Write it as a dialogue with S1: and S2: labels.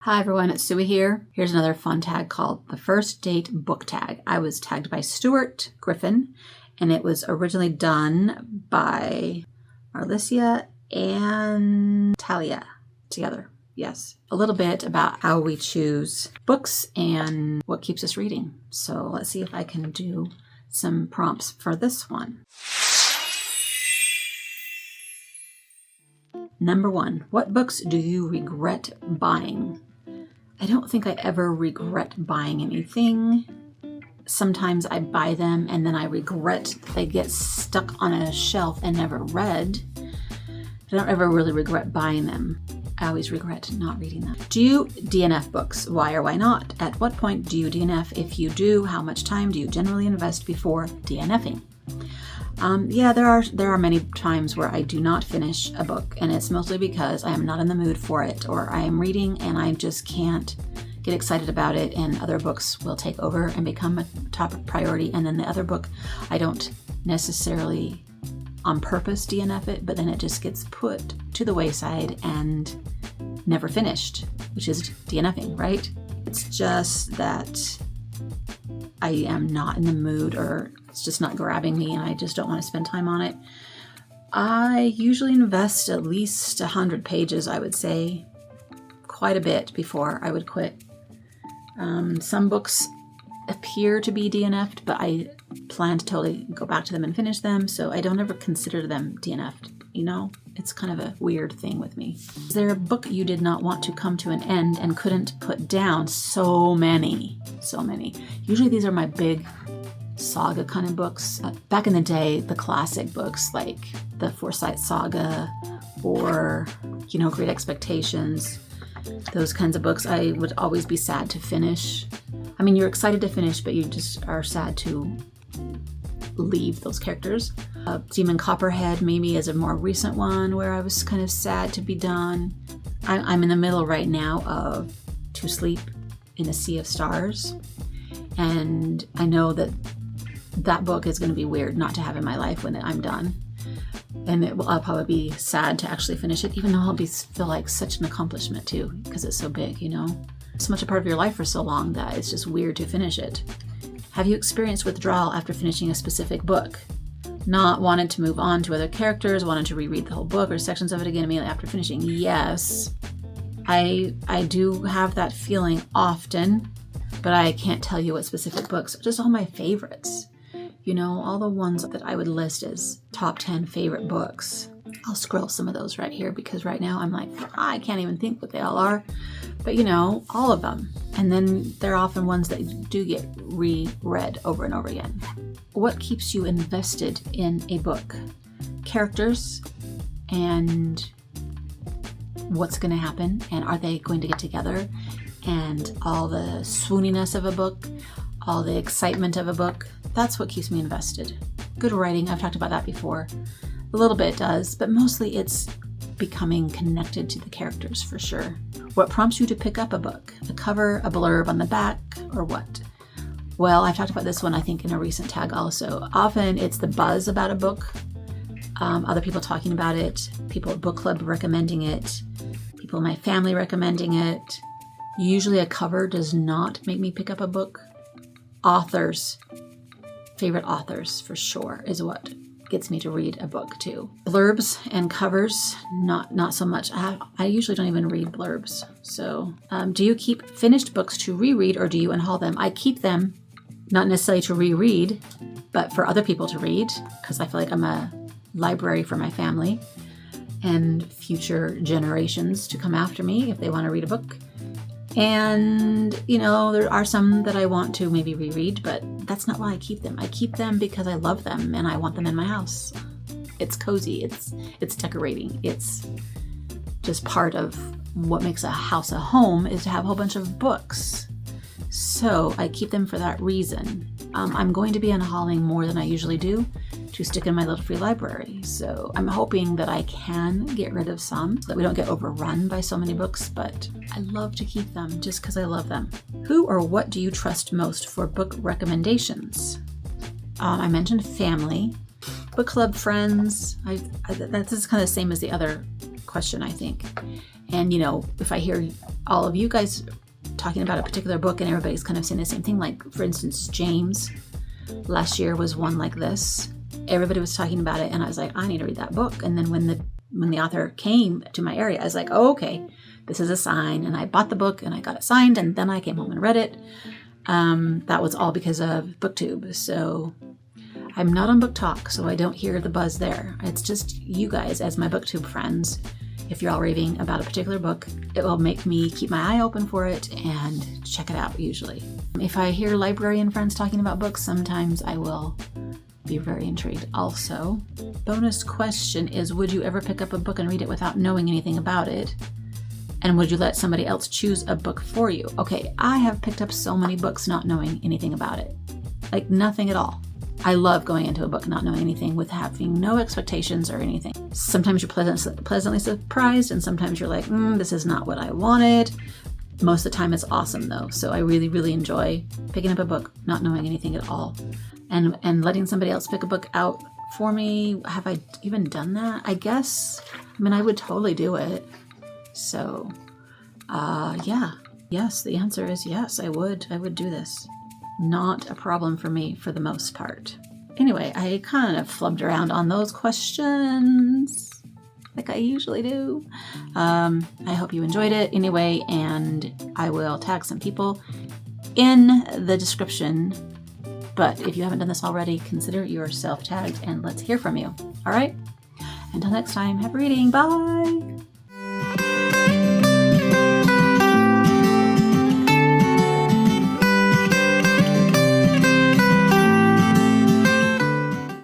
S1: Hi everyone, it's Suey here. Here's another fun tag called the First Date Book Tag. I was tagged by Stuart Griffin, and it was originally done by Marlicia and Talia together. Yes. A little bit about how we choose books and what keeps us reading. So let's see if I can do some prompts for this one. Number 1, what books do you regret buying? I don't think I ever regret buying anything. Sometimes I buy them and then I regret that they get stuck on a shelf and never read. I don't ever really regret buying them. I always regret not reading them. Do you DNF books? Why or why not? At what point do you DNF? If you do, how much time do you generally invest before DNFing? Yeah, there are many times where I do not finish a book, and it's mostly because I am not in the mood for it, or I am reading and I just can't get excited about it, and other books will take over and become a top priority, and then the other book I don't necessarily on purpose DNF it, but then it just gets put to the wayside and never finished, which is DNFing, right? It's just that I am not in the mood, or it's just not grabbing me and I just don't want to spend time on it. I usually invest at least 100 pages, I would say, quite a bit before I would quit. Some books appear to be DNF'd, but I plan to totally go back to them and finish them, so I don't ever consider them DNF'd, you know? It's kind of a weird thing with me. Is there a book you did not want to come to an end and couldn't put down? So many. Usually these are my big saga kind of books. Back in the day, the classic books like the Forsyte Saga or, Great Expectations, those kinds of books, I would always be sad to finish. I mean, you're excited to finish, but you just are sad to leave those characters. Demon Copperhead maybe is a more recent one where I was kind of sad to be done. I'm in the middle right now of To Sleep in a Sea of Stars, and I know that book is going to be weird not to have in my life when I'm done, and I'll probably be sad to actually finish it, even though I'll feel like such an accomplishment too, because it's so big, so much a part of your life for so long that it's just weird to finish it. Have you experienced withdrawal after finishing a specific book? Not wanted to move on to other characters, wanted to reread the whole book or sections of it again immediately after finishing? Yes, I do have that feeling often, but I can't tell you what specific books. Just all my favorites. All the ones that I would list as top 10 favorite books. I'll scroll some of those right here because right now I'm like, I can't even think what they all are. But all of them. And then there are often ones that do get reread over and over again. What keeps you invested in a book? Characters and what's going to happen, and are they going to get together, and all the swooniness of a book, all the excitement of a book. That's what keeps me invested. Good writing, I've talked about that before. A little bit does, but mostly it's becoming connected to the characters for sure. What prompts you to pick up a book? A cover, a blurb on the back, or what? Well, I've talked about this one, I think, in a recent tag also. Often it's the buzz about a book, other people talking about it, people at book club recommending it, people in my family recommending it. Usually a cover does not make me pick up a book. Authors, favorite authors for sure, is what gets me to read a book too. Blurbs and covers, not so much. I usually don't even read blurbs. So do you keep finished books to reread, or do you unhaul them? I keep them, not necessarily to reread, but for other people to read, because I feel like I'm a library for my family and future generations to come after me if they want to read a book. And, there are some that I want to maybe reread, but that's not why I keep them. I keep them because I love them and I want them in my house. It's cozy. It's decorating. It's just part of what makes a house a home, is to have a whole bunch of books. So I keep them for that reason. I'm going to be unhauling more than I usually do to stick in my little free library. So I'm hoping that I can get rid of some so that we don't get overrun by so many books, but I love to keep them just because I love them. Who or what do you trust most for book recommendations? I mentioned family, book club friends. That's kind of the same as the other question, I think. And, if I hear all of you guys talking about a particular book and everybody's kind of saying the same thing, like, for instance, James last year was one like this. Everybody was talking about it, and I was like, I need to read that book. And then when the author came to my area, I was like, oh, okay, this is a sign. And I bought the book and I got it signed, and then I came home and read it. That was all because of BookTube. So I'm not on Book Talk, so I don't hear the buzz there. It's just you guys as my BookTube friends. If you're all raving about a particular book, it will make me keep my eye open for it and check it out usually. If I hear librarian friends talking about books, sometimes I will be very intrigued also. Bonus question is, would you ever pick up a book and read it without knowing anything about it? And would you let somebody else choose a book for you? Okay, I have picked up so many books not knowing anything about it. Like nothing at all. I love going into a book not knowing anything, with having no expectations or anything. Sometimes you're pleasantly surprised, and sometimes you're like, this is not what I wanted. Most of the time it's awesome though. So I really, really enjoy picking up a book not knowing anything at all. And letting somebody else pick a book out for me. Have I even done that? I guess. I would totally do it. So, yeah. Yes, the answer is yes, I would do this. Not a problem for me for the most part. Anyway, I kind of flubbed around on those questions like I usually do. I hope you enjoyed it anyway, and I will tag some people in the description. But if you haven't done this already, consider yourself tagged and let's hear from you. All right? Until next time, happy reading. Bye.